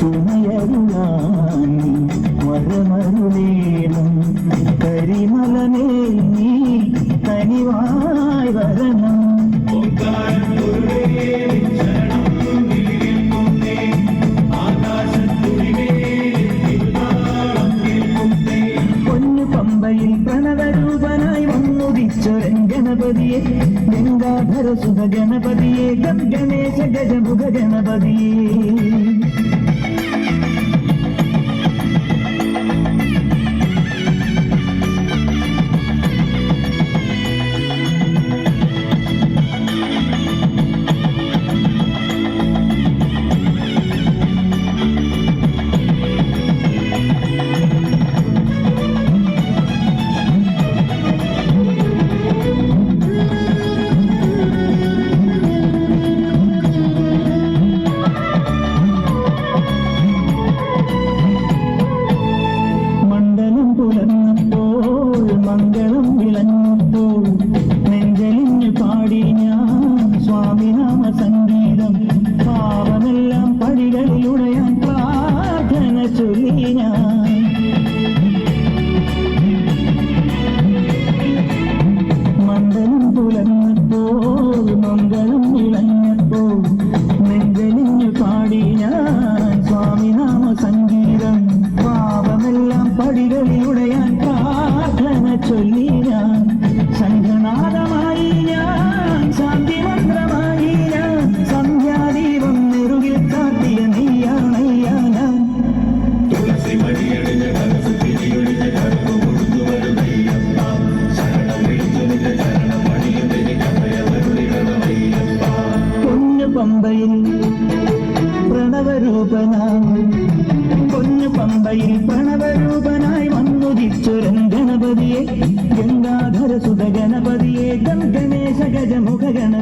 തുണയരുളാൻ വരമരുളേണം കരിമലമേ നീ തനിവായി വരണം പമ്പയിൽ പ്രണവരൂപനായി വന്നുദിച്ചൊരൻ ഗണപതിയെ ഗംഗാധര സുധ ഗണപതിയെ ഗണേശ ഗജമുഖ ഗണപതിയെ മംഗളം വിളഞ്ഞപ്പോൾ നെഞ്ചലിഞ്ഞു പാടി ഞാൻ സ്വാമിനാമ സംഗീതം പാവമെല്ലാം പടികളിലുടയാൻ പ്രാർത്ഥന ചൊല്ലി ഞാൻ മണ്ഡലം പുലർന്നപ്പോൾ മംഗളം വിളഞ്ഞപ്പോൾ നെഞ്ചലിഞ്ഞു പാടി ഞാൻ സ്വാമിനാമ സംഗീതം പാവമെല്ലാം പടികളിലുടയാൻ ചൊല്ലി ഞാൻ സംഘനാദമായി ഞാൻ ശാന്തിമന്ത്രമായി ഞാൻ സന്ധ്യാദീപം നെറുകിൽ കാട്ടിയ നെയ്യാണയ്യാ ഞാൻ പൊന്നു പമ്പയിൽ പ്രണവരൂപനായി പൊന്നു പമ്പയിൽ പ്രണവരൂപനായി വന്നുദിച്ചൊരൻ ഗണപതിയെ ഗംഗാധര സുധ ഗണപതിയെ ഗണേശ ഗജമുഖ ഗണപതി